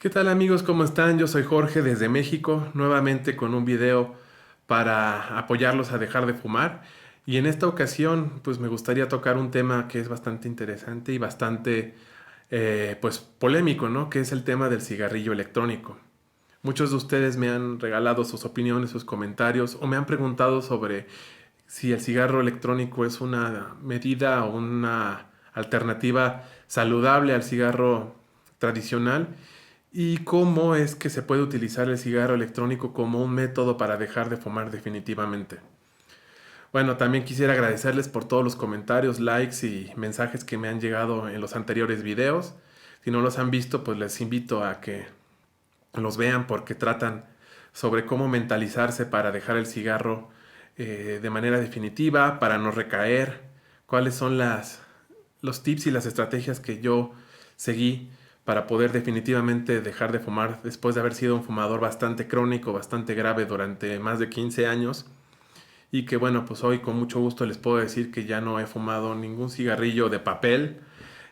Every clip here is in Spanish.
¿Qué tal amigos? ¿Cómo están? Yo soy Jorge desde México, nuevamente con un video para apoyarlos a dejar de fumar. Y en esta ocasión, pues me gustaría tocar un tema que es bastante interesante y bastante, pues polémico, ¿no? Que es el tema del cigarrillo electrónico. Muchos de ustedes me han regalado sus opiniones, sus comentarios o me han preguntado sobre si el cigarro electrónico es una medida o una alternativa saludable al cigarro tradicional y cómo es que se puede utilizar el cigarro electrónico como un método para dejar de fumar definitivamente. Bueno, también quisiera agradecerles por todos los comentarios, likes y mensajes que me han llegado en los anteriores videos. Si no los han visto, pues les invito a que los vean porque tratan sobre cómo mentalizarse para dejar el cigarro de manera definitiva, para no recaer, cuáles son los tips y las estrategias que yo seguí para poder definitivamente dejar de fumar después de haber sido un fumador bastante crónico, bastante grave durante más de 15 años y que bueno, pues hoy con mucho gusto les puedo decir que ya no he fumado ningún cigarrillo de papel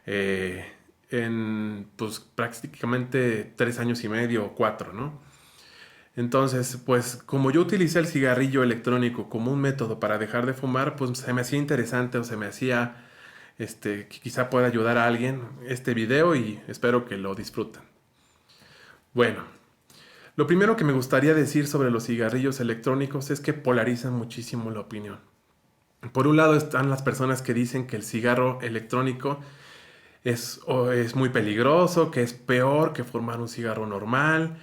eh, en pues prácticamente 3 años y medio o 4, ¿no? Entonces, pues como yo utilicé el cigarrillo electrónico como un método para dejar de fumar, pues se me hacía interesante o se me hacía que quizá pueda ayudar a alguien este video y espero que lo disfruten. Bueno, lo primero que me gustaría decir sobre los cigarrillos electrónicos es que polarizan muchísimo la opinión. Por un lado están las personas que dicen que el cigarro electrónico es muy peligroso, que es peor que fumar un cigarro normal,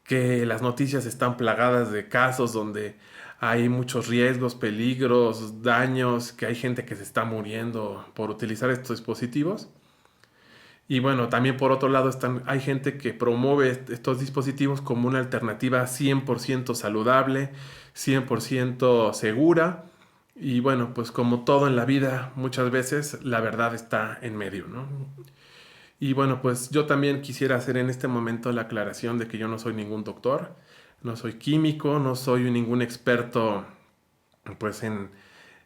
que las noticias están plagadas de casos donde hay muchos riesgos, peligros, daños, que hay gente que se está muriendo por utilizar estos dispositivos. Y bueno, también por otro lado hay gente que promueve estos dispositivos como una alternativa 100% saludable, 100% segura. Y bueno, pues como todo en la vida, muchas veces la verdad está en medio, ¿no? Y bueno, pues yo también quisiera hacer en este momento la aclaración de que yo no soy ningún doctor, no soy químico, no soy ningún experto pues en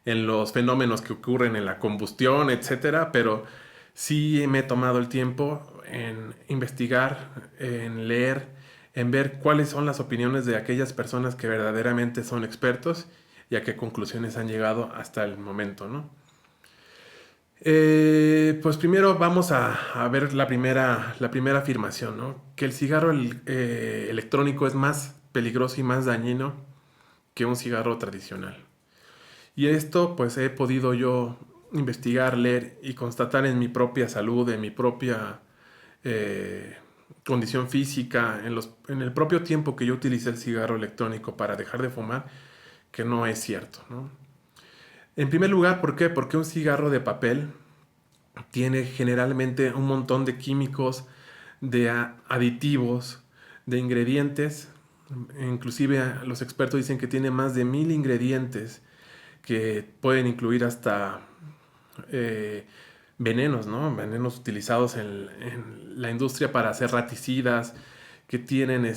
los fenómenos que ocurren en la combustión, etcétera, pero sí me he tomado el tiempo en investigar, en leer, en ver cuáles son las opiniones de aquellas personas que verdaderamente son expertos y a qué conclusiones han llegado hasta el momento, ¿no? Pues primero vamos a ver la primera afirmación, ¿no? Que el cigarro electrónico es más peligroso y más dañino que un cigarro tradicional. Y esto pues he podido yo investigar, leer y constatar en mi propia salud, en mi propia eh, condición física, en el propio tiempo que yo utilicé el cigarro electrónico para dejar de fumar, que no es cierto, ¿no? En primer lugar, ¿por qué? Porque un cigarro de papel tiene generalmente un montón de químicos, de aditivos, de ingredientes. Inclusive los expertos dicen que tiene más de 1000 ingredientes que pueden incluir hasta eh, venenos, ¿no? Venenos utilizados en la industria para hacer raticidas, que tienen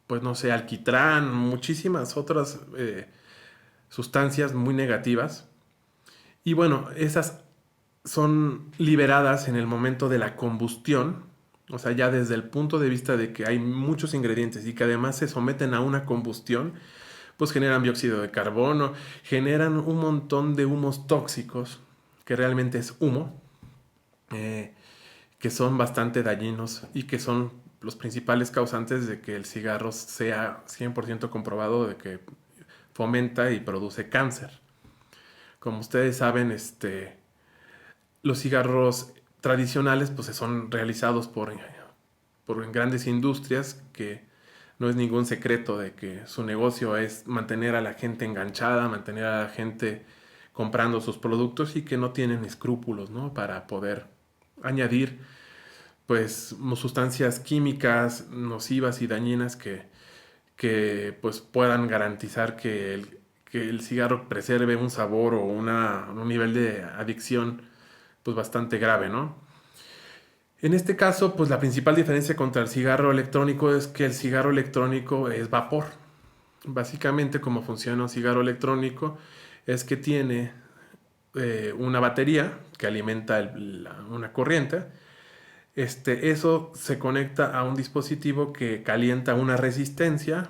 pues no sé, alquitrán, muchísimas otras sustancias muy negativas. Y bueno, esas son liberadas en el momento de la combustión, o sea, ya desde el punto de vista de que hay muchos ingredientes y que además se someten a una combustión, pues generan dióxido de carbono, generan un montón de humos tóxicos, que realmente es humo, eh, que son bastante dañinos y que son los principales causantes de que el cigarro sea 100% comprobado de que fomenta y produce cáncer. Como ustedes saben, los cigarros tradicionales pues son realizados por grandes industrias que no es ningún secreto de que su negocio es mantener a la gente enganchada, mantener a la gente comprando sus productos y que no tienen escrúpulos, ¿no? Para poder añadir pues sustancias químicas nocivas y dañinas que pues puedan garantizar que el cigarro preserve un sabor o un nivel de adicción pues bastante grave, ¿no? En este caso, pues la principal diferencia contra el cigarro electrónico es que el cigarro electrónico es vapor. Básicamente, como funciona un cigarro electrónico es que tiene una batería que alimenta una corriente. Eso se conecta a un dispositivo que calienta una resistencia,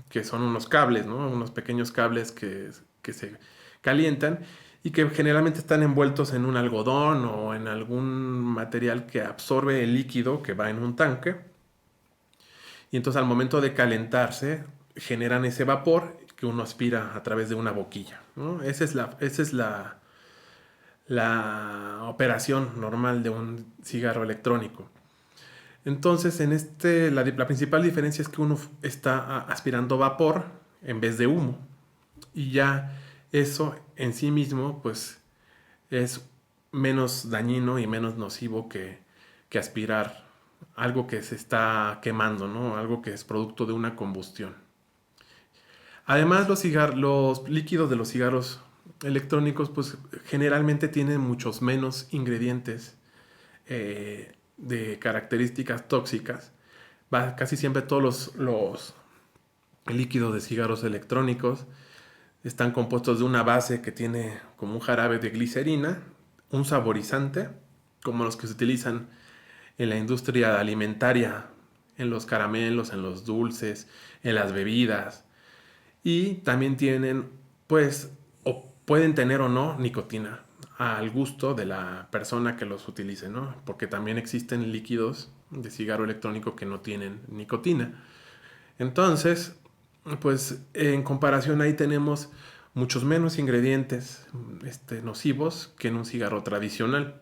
que son unos cables, ¿no? Unos pequeños cables que se calientan y que generalmente están envueltos en un algodón o en algún material que absorbe el líquido que va en un tanque. Y entonces al momento de calentarse generan ese vapor que uno aspira a través de una boquilla, ¿no? Esa es la operación normal de un cigarro electrónico. Entonces, la principal diferencia es que uno está aspirando vapor en vez de humo. Y ya eso en sí mismo, pues, es menos dañino y menos nocivo que aspirar algo que se está quemando, ¿no? Algo que es producto de una combustión. Además, los líquidos de los cigarros electrónicos, pues, generalmente tienen muchos menos ingredientes de características tóxicas. Casi siempre todos los líquidos de cigarros electrónicos están compuestos de una base que tiene como un jarabe de glicerina, un saborizante, como los que se utilizan en la industria alimentaria, en los caramelos, en los dulces, en las bebidas. Y también tienen, pues, o pueden tener o no nicotina al gusto de la persona que los utilice, ¿no? Porque también existen líquidos de cigarro electrónico que no tienen nicotina. Entonces, pues en comparación ahí tenemos muchos menos ingredientes nocivos que en un cigarro tradicional.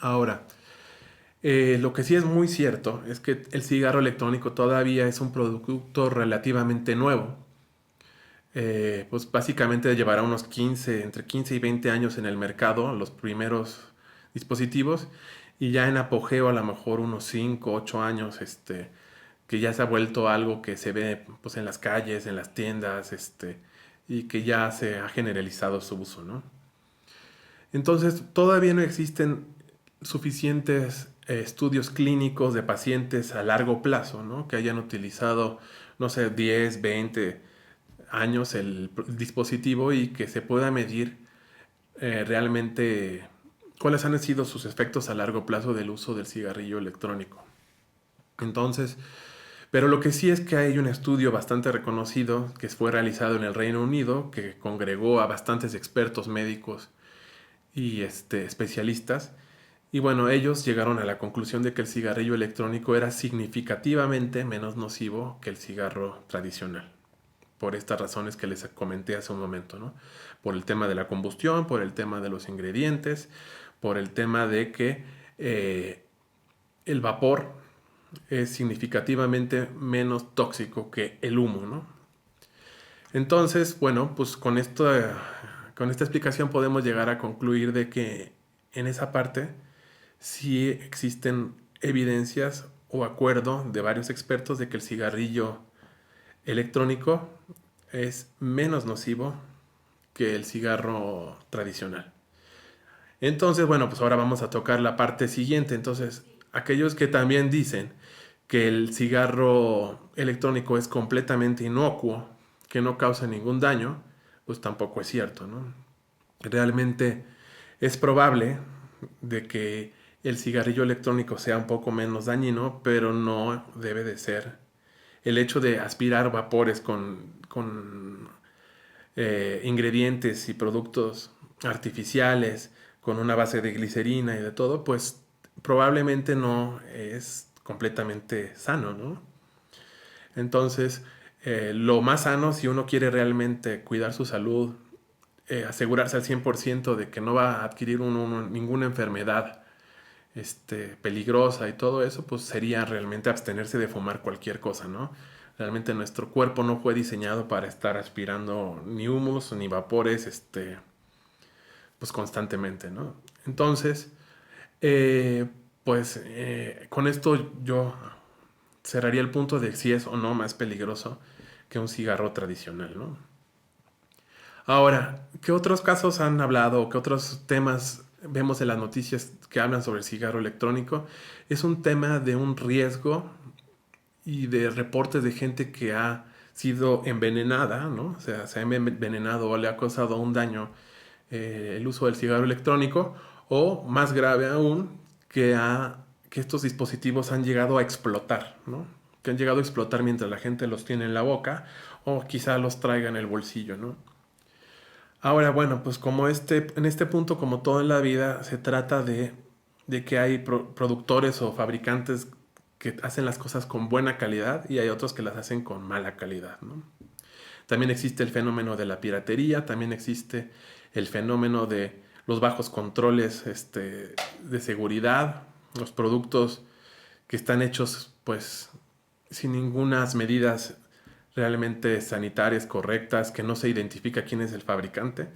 Ahora, lo que sí es muy cierto es que el cigarro electrónico todavía es un producto relativamente nuevo. Pues básicamente llevará unos 15, entre 15 y 20 años en el mercado, los primeros dispositivos, y ya en apogeo a lo mejor unos 5, 8 años, que ya se ha vuelto algo que se ve pues en las calles, en las tiendas, y que ya se ha generalizado su uso, ¿no? Entonces, todavía no existen suficientes estudios clínicos de pacientes a largo plazo, ¿no? Que hayan utilizado, no sé, 10, 20 años el dispositivo y que se pueda medir realmente cuáles han sido sus efectos a largo plazo del uso del cigarrillo electrónico. Entonces, pero lo que sí es que hay un estudio bastante reconocido que fue realizado en el Reino Unido, que congregó a bastantes expertos médicos y especialistas. Y bueno, ellos llegaron a la conclusión de que el cigarrillo electrónico era significativamente menos nocivo que el cigarro tradicional. Por estas razones que les comenté hace un momento, ¿no? Por el tema de la combustión, por el tema de los ingredientes, por el tema de que el vapor es significativamente menos tóxico que el humo, ¿no? Entonces, bueno, pues con esta explicación podemos llegar a concluir de que en esa parte sí existen evidencias o acuerdo de varios expertos de que el cigarrillo electrónico es menos nocivo que el cigarro tradicional. Entonces, bueno, pues ahora vamos a tocar la parte siguiente. Entonces, aquellos que también dicen que el cigarro electrónico es completamente inocuo, que no causa ningún daño, pues tampoco es cierto, ¿no? Realmente es probable de que el cigarrillo electrónico sea un poco menos dañino, pero no debe de ser. El hecho de aspirar vapores con ingredientes y productos artificiales, con una base de glicerina y de todo, pues probablemente no es completamente sano, ¿no? Entonces, lo más sano, si uno quiere realmente cuidar su salud, asegurarse al 100% de que no va a adquirir ninguna enfermedad peligrosa y todo eso, pues sería realmente abstenerse de fumar cualquier cosa, ¿no? Realmente nuestro cuerpo no fue diseñado para estar aspirando ni humos ni vapores, pues constantemente, ¿no? Entonces, eh, con esto yo cerraría el punto de si es o no más peligroso que un cigarro tradicional, ¿no? Ahora, ¿qué otros casos han hablado? ¿Qué otros temas vemos en las noticias que hablan sobre el cigarro electrónico? Es un tema de un riesgo y de reportes de gente que ha sido envenenada, ¿no? O sea, se ha envenenado o le ha causado un daño el uso del cigarro electrónico, o más grave aún, que estos dispositivos han llegado a explotar, ¿no? Que han llegado a explotar mientras la gente los tiene en la boca o quizá los traiga en el bolsillo, ¿no? Ahora, bueno, pues como en este punto, como todo en la vida, se trata de que hay productores o fabricantes que hacen las cosas con buena calidad y hay otros que las hacen con mala calidad, ¿no? También existe el fenómeno de la piratería, también existe el fenómeno de los bajos controles de seguridad, los productos que están hechos pues sin ningunas medidas realmente sanitarias correctas, que no se identifica quién es el fabricante.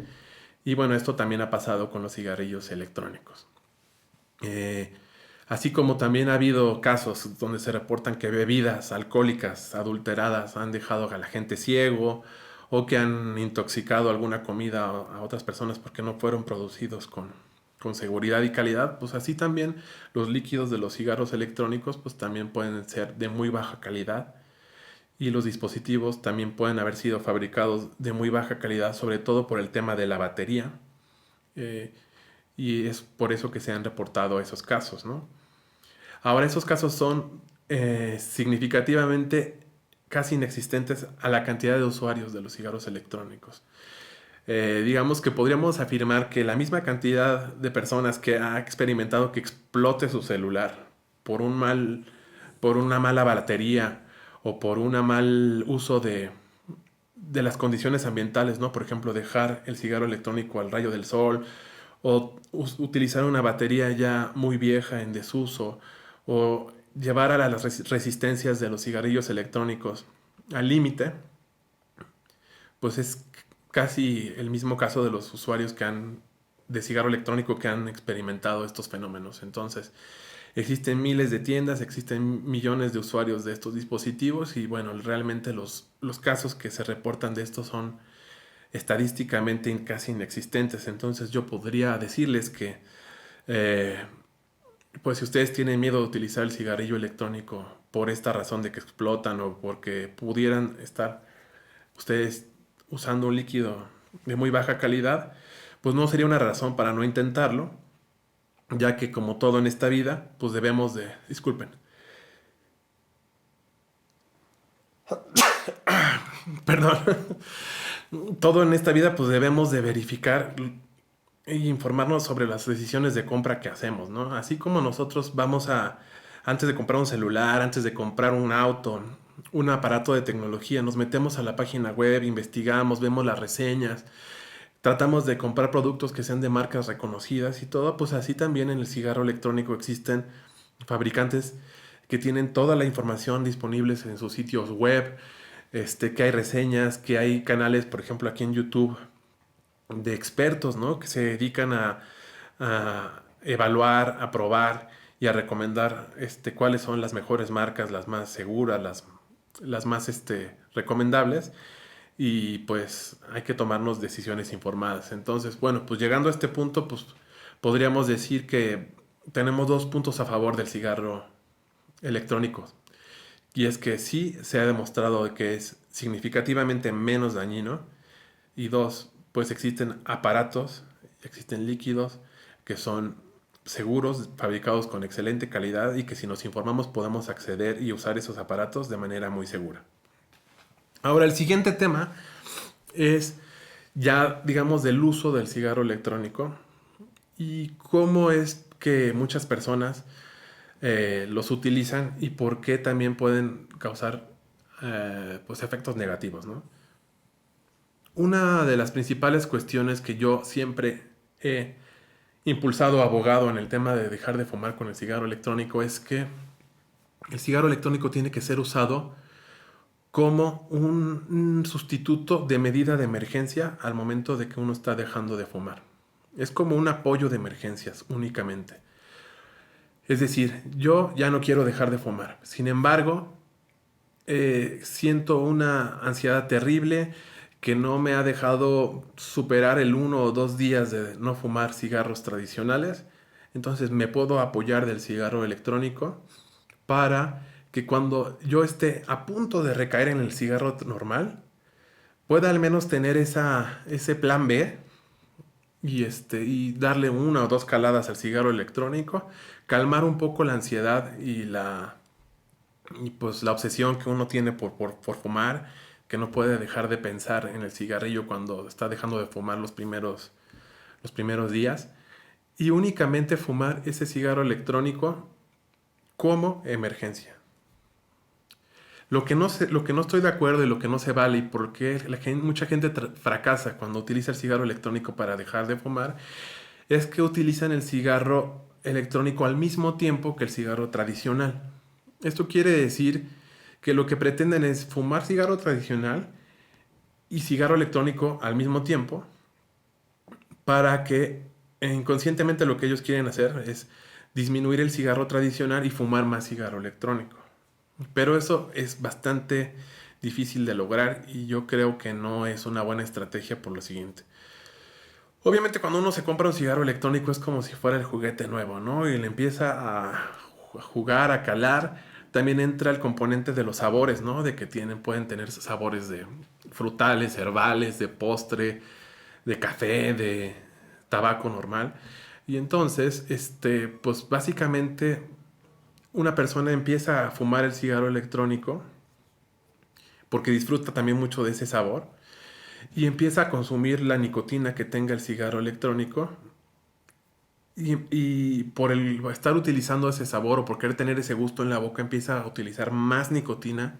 Y bueno, esto también ha pasado con los cigarrillos electrónicos. Eh, Así como también ha habido casos donde se reportan que bebidas alcohólicas adulteradas han dejado a la gente ciego o que han intoxicado alguna comida a otras personas porque no fueron producidos con seguridad y calidad, pues así también los líquidos de los cigarros electrónicos pues también pueden ser de muy baja calidad y los dispositivos también pueden haber sido fabricados de muy baja calidad, sobre todo por el tema de la batería. eh, y es por eso que se han reportado esos casos, ¿no? Ahora, esos casos son significativamente casi inexistentes a la cantidad de usuarios de los cigarros electrónicos. Digamos que podríamos afirmar que la misma cantidad de personas que ha experimentado que explote su celular por por una mala batería o por un mal uso de las condiciones ambientales, ¿no? Por ejemplo, dejar el cigarro electrónico al rayo del sol o utilizar una batería ya muy vieja en desuso o llevar a las resistencias de los cigarrillos electrónicos al límite, pues es casi el mismo caso de los usuarios de cigarro electrónico que han experimentado estos fenómenos. Entonces, existen miles de tiendas, existen millones de usuarios de estos dispositivos y bueno, realmente los casos que se reportan de estos son estadísticamente casi inexistentes. Entonces yo podría decirles que, eh, pues si ustedes tienen miedo de utilizar el cigarrillo electrónico por esta razón de que explotan o porque pudieran estar ustedes usando un líquido de muy baja calidad, pues no sería una razón para no intentarlo, ya que como todo en esta vida, pues debemos de, disculpen, perdón, todo en esta vida pues debemos de verificar y informarnos sobre las decisiones de compra que hacemos, ¿no? Así como nosotros antes de comprar un celular, antes de comprar un auto, un aparato de tecnología, nos metemos a la página web, investigamos, vemos las reseñas, tratamos de comprar productos que sean de marcas reconocidas y todo, pues así también en el cigarro electrónico existen fabricantes que tienen toda la información disponibles en sus sitios web, que hay reseñas, que hay canales, por ejemplo, aquí en YouTube de expertos, ¿no? Que se dedican a evaluar, a probar y a recomendar cuáles son las mejores marcas, las más seguras, las más recomendables. Y pues hay que tomarnos decisiones informadas. Entonces, bueno, pues llegando a este punto, pues podríamos decir que tenemos dos puntos a favor del cigarro electrónico. Y es que sí se ha demostrado que es significativamente menos dañino. Y dos, pues existen aparatos, existen líquidos que son seguros, fabricados con excelente calidad y que si nos informamos podemos acceder y usar esos aparatos de manera muy segura. Ahora, el siguiente tema es ya, digamos, del uso del cigarro electrónico y cómo es que muchas personas los utilizan y por qué también pueden causar pues efectos negativos, ¿no? Una de las principales cuestiones que yo siempre he impulsado, abogado en el tema de dejar de fumar con el cigarro electrónico es que el cigarro electrónico tiene que ser usado como un sustituto de medida de emergencia al momento de que uno está dejando de fumar. Es como un apoyo de emergencias únicamente. Es decir, yo ya no quiero dejar de fumar. Sin embargo, siento una ansiedad terrible que no me ha dejado superar el 1 o 2 días de no fumar cigarros tradicionales. Entonces me puedo apoyar del cigarro electrónico para que cuando yo esté a punto de recaer en el cigarro normal, pueda al menos tener ese plan B y darle una o dos caladas al cigarro electrónico, calmar un poco la ansiedad y pues la obsesión que uno tiene por fumar, que no puede dejar de pensar en el cigarrillo cuando está dejando de fumar los primeros días, y únicamente fumar ese cigarro electrónico como emergencia. Lo que no estoy de acuerdo y lo que no se vale y por qué mucha gente fracasa cuando utiliza el cigarro electrónico para dejar de fumar es que utilizan el cigarro electrónico al mismo tiempo que el cigarro tradicional. Esto quiere decir que lo que pretenden es fumar cigarro tradicional y cigarro electrónico al mismo tiempo para que inconscientemente lo que ellos quieren hacer es disminuir el cigarro tradicional y fumar más cigarro electrónico. Pero eso es bastante difícil de lograr y yo creo que no es una buena estrategia por lo siguiente. Obviamente cuando uno se compra un cigarro electrónico es como si fuera el juguete nuevo, ¿no? Y le empieza a jugar, a calar. También entra el componente de los sabores, ¿no? De que pueden tener sabores de frutales, herbales, de postre, de café, de tabaco normal. Y entonces, pues básicamente una persona empieza a fumar el cigarro electrónico porque disfruta también mucho de ese sabor y empieza a consumir la nicotina que tenga el cigarro electrónico y por el estar utilizando ese sabor o por querer tener ese gusto en la boca empieza a utilizar más nicotina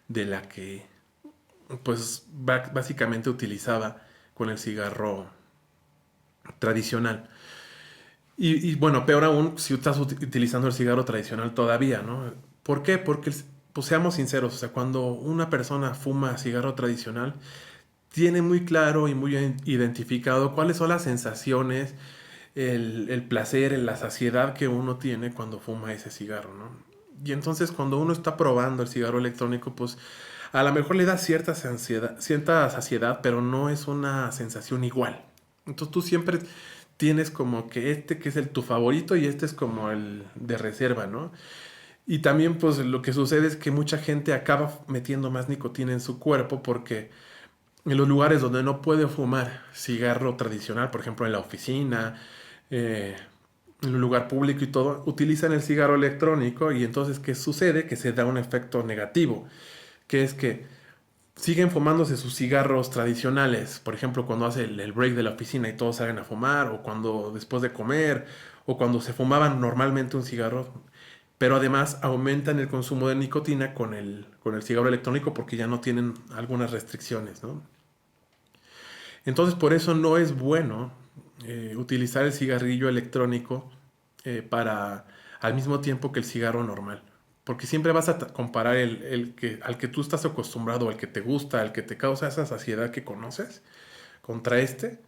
de la que pues básicamente utilizaba con el cigarro tradicional. Y bueno, peor aún si estás utilizando el cigarro tradicional todavía, ¿no? ¿Por qué? Porque, pues seamos sinceros, o sea, cuando una persona fuma cigarro tradicional, tiene muy claro y muy identificado cuáles son las sensaciones, el placer, la saciedad que uno tiene cuando fuma ese cigarro, ¿no? Y entonces cuando uno está probando el cigarro electrónico, pues a lo mejor le da cierta saciedad, pero no es una sensación igual. Entonces tú siempre tienes como que que es tu favorito y este es como el de reserva, ¿no? Y también pues lo que sucede es que mucha gente acaba metiendo más nicotina en su cuerpo porque en los lugares donde no puede fumar cigarro tradicional, por ejemplo en la oficina, eh, en un lugar público y todo, utilizan el cigarro electrónico y entonces ¿qué sucede? Que se da un efecto negativo, que es que siguen fumándose sus cigarros tradicionales, por ejemplo, cuando hace el break de la oficina y todos salen a fumar, o cuando después de comer, o cuando se fumaban normalmente un cigarro, pero además aumentan el consumo de nicotina con el cigarro electrónico porque ya no tienen algunas restricciones, ¿no? Entonces, por eso no es bueno utilizar el cigarrillo electrónico para al mismo tiempo que el cigarro normal. Porque siempre vas a comparar al que tú estás acostumbrado, al que te gusta, al que te causa esa saciedad que conoces, contra este.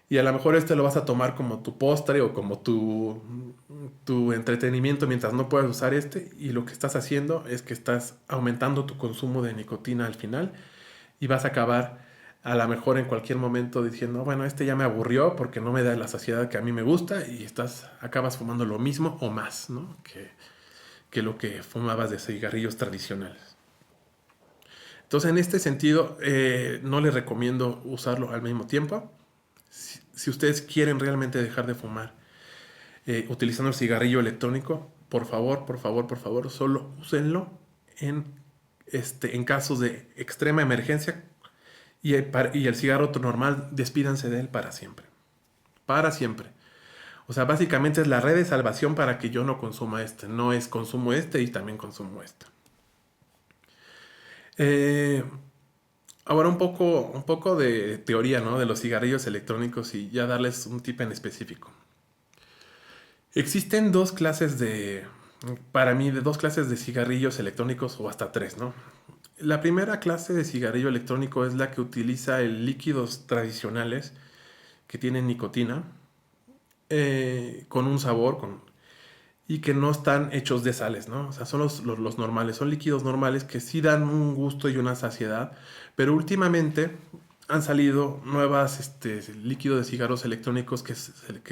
Y a lo mejor este lo vas a tomar como tu postre o como tu entretenimiento mientras no puedas usar este. Y lo que estás haciendo es que estás aumentando tu consumo de nicotina al final y vas a acabar a lo mejor en cualquier momento diciendo, bueno, este ya me aburrió porque no me da la saciedad que a mí me gusta y acabas fumando lo mismo o más, ¿no? Que lo que fumabas de cigarrillos tradicionales. Entonces, en este sentido, no les recomiendo usarlo al mismo tiempo. Si ustedes quieren realmente dejar de fumar utilizando el cigarrillo electrónico, por favor, por favor, por favor, solo úsenlo en, en casos de extrema emergencia y el cigarro normal, despídanse de él para siempre. Para siempre. O sea, básicamente es la red de salvación para que yo no consuma este. No es consumo este y también consumo este. Eh, Ahora un poco de teoría, ¿no? De los cigarrillos electrónicos y ya darles un tip en específico. Existen para mí, de dos clases de cigarrillos electrónicos o hasta tres, ¿no? La primera clase de cigarrillo electrónico es la que utiliza líquidos tradicionales que tienen nicotina con un sabor y que no están hechos de sales, ¿no? O sea, son los normales, son líquidos normales que sí dan un gusto y una saciedad, pero últimamente han salido nuevas líquidos de cigarros electrónicos que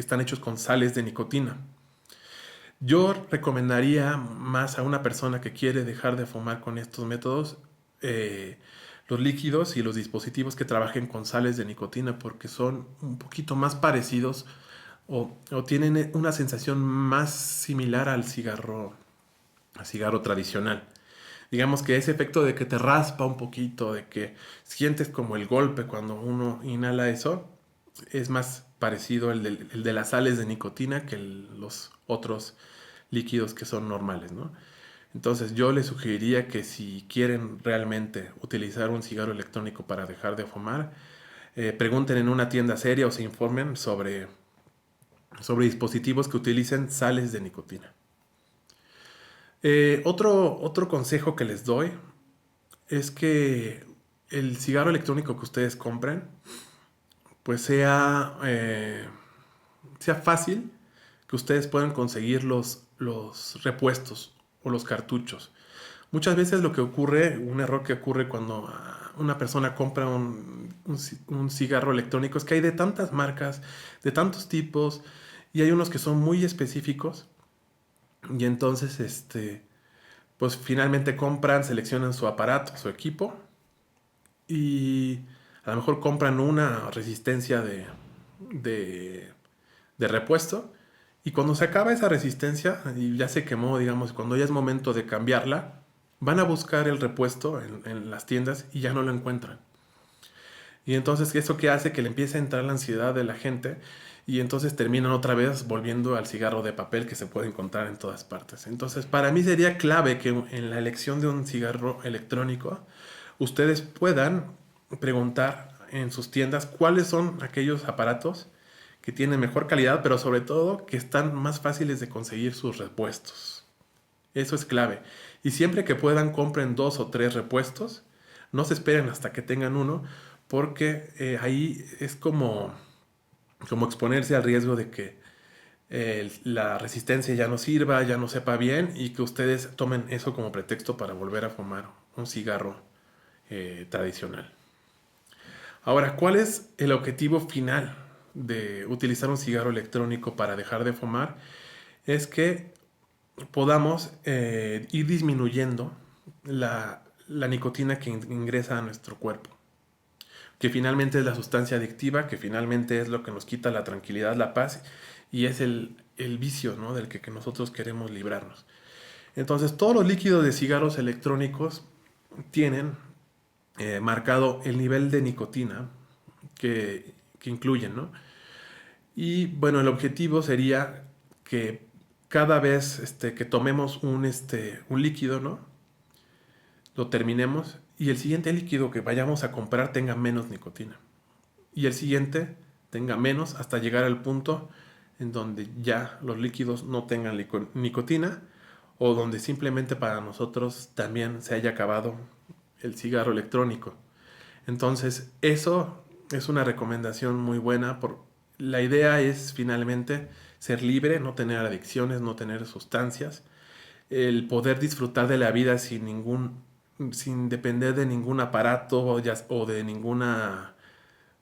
están hechos con sales de nicotina. Yo recomendaría más a una persona que quiere dejar de fumar con estos métodos, eh, los líquidos y los dispositivos que trabajen con sales de nicotina porque son un poquito más parecidos o tienen una sensación más similar al cigarro tradicional. Digamos que ese efecto de que te raspa un poquito, de que sientes como el golpe cuando uno inhala eso, es más parecido el de las sales de nicotina que los otros líquidos que son normales, ¿no? Entonces yo les sugeriría que si quieren realmente utilizar un cigarro electrónico para dejar de fumar, pregunten en una tienda seria o se informen sobre dispositivos que utilicen sales de nicotina. Otro consejo que les doy es que el cigarro electrónico que ustedes compren, pues sea fácil que ustedes puedan conseguir los repuestos o los cartuchos. Muchas veces lo que ocurre, un error que ocurre cuando una persona compra un cigarro electrónico es que hay de tantas marcas, de tantos tipos, y hay unos que son muy específicos, y entonces pues finalmente compran, seleccionan su aparato, su equipo, y a lo mejor compran una resistencia de, de repuesto. Y cuando se acaba esa resistencia y ya se quemó, digamos, cuando ya es momento de cambiarla, van a buscar el repuesto en las tiendas y ya no lo encuentran. Y entonces eso que hace que le empiece a entrar la ansiedad de la gente y entonces terminan otra vez volviendo al cigarro de papel que se puede encontrar en todas partes. Entonces para mí sería clave que en la elección de un cigarro electrónico ustedes puedan preguntar en sus tiendas cuáles son aquellos aparatos que tienen mejor calidad, pero sobre todo que están más fáciles de conseguir sus repuestos. Eso es clave. Y siempre que puedan, compren 2 o 3 repuestos. No se esperen hasta que tengan uno, porque ahí es como exponerse al riesgo de que la resistencia ya no sirva, ya no sepa bien y que ustedes tomen eso como pretexto para volver a fumar un cigarro tradicional. Ahora, ¿cuál es el objetivo final de utilizar un cigarro electrónico para dejar de fumar? Es que podamos ir disminuyendo la nicotina que ingresa a nuestro cuerpo, que finalmente es la sustancia adictiva, que finalmente es lo que nos quita la tranquilidad, la paz, y es el vicio, ¿no?, del que nosotros queremos librarnos. Entonces, todos los líquidos de cigarros electrónicos tienen marcado el nivel de nicotina que incluyen, ¿no? Y bueno, el objetivo sería que cada vez que tomemos un líquido, ¿no?, lo terminemos y el siguiente líquido que vayamos a comprar tenga menos nicotina. Y el siguiente tenga menos hasta llegar al punto en donde ya los líquidos no tengan nicotina o donde simplemente para nosotros también se haya acabado el cigarro electrónico. Entonces, eso es una recomendación muy buena. La idea es finalmente ser libre, no tener adicciones, no tener sustancias, el poder disfrutar de la vida sin depender de ningún aparato o de ninguna,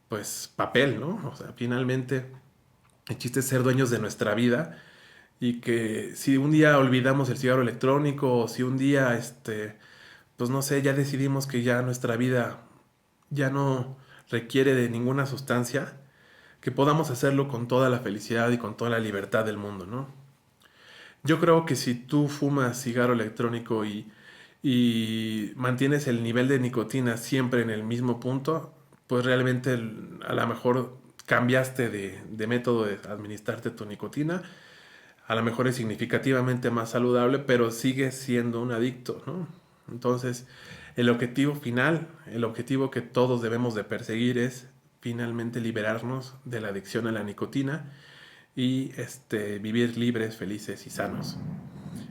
pues, papel, ¿no? O sea, finalmente el chiste es ser dueños de nuestra vida y que si un día olvidamos el cigarro electrónico o si un día, pues no sé, ya decidimos que ya nuestra vida ya no requiere de ninguna sustancia, que podamos hacerlo con toda la felicidad y con toda la libertad del mundo, ¿no? Yo creo que si tú fumas cigarro electrónico y mantienes el nivel de nicotina siempre en el mismo punto, pues realmente a lo mejor cambiaste de método de administrarte tu nicotina, a lo mejor es significativamente más saludable, pero sigues siendo un adicto, ¿no? Entonces, el objetivo final, el objetivo que todos debemos de perseguir es finalmente liberarnos de la adicción a la nicotina y vivir libres, felices y sanos.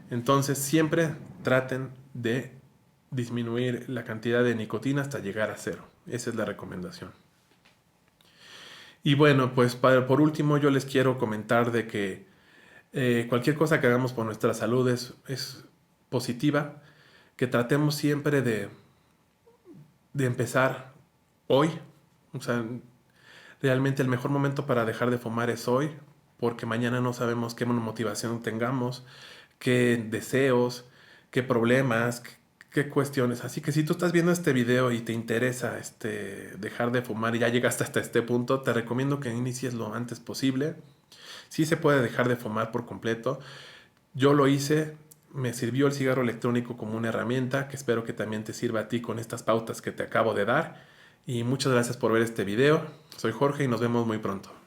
Entonces, siempre traten de disminuir la cantidad de nicotina hasta llegar a cero. Esa es la recomendación. Y bueno, pues por último yo les quiero comentar de que cualquier cosa que hagamos por nuestra salud es positiva, que tratemos siempre de empezar hoy. O sea, realmente el mejor momento para dejar de fumar es hoy, porque mañana no sabemos qué motivación tengamos, qué deseos, qué problemas, qué cuestiones. Así que si tú estás viendo este video y te interesa dejar de fumar y ya llegaste hasta este punto, te recomiendo que inicies lo antes posible. Sí se puede dejar de fumar por completo. Yo lo hice, me sirvió el cigarro electrónico como una herramienta que espero que también te sirva a ti con estas pautas que te acabo de dar. Y muchas gracias por ver este video. Soy Jorge y nos vemos muy pronto.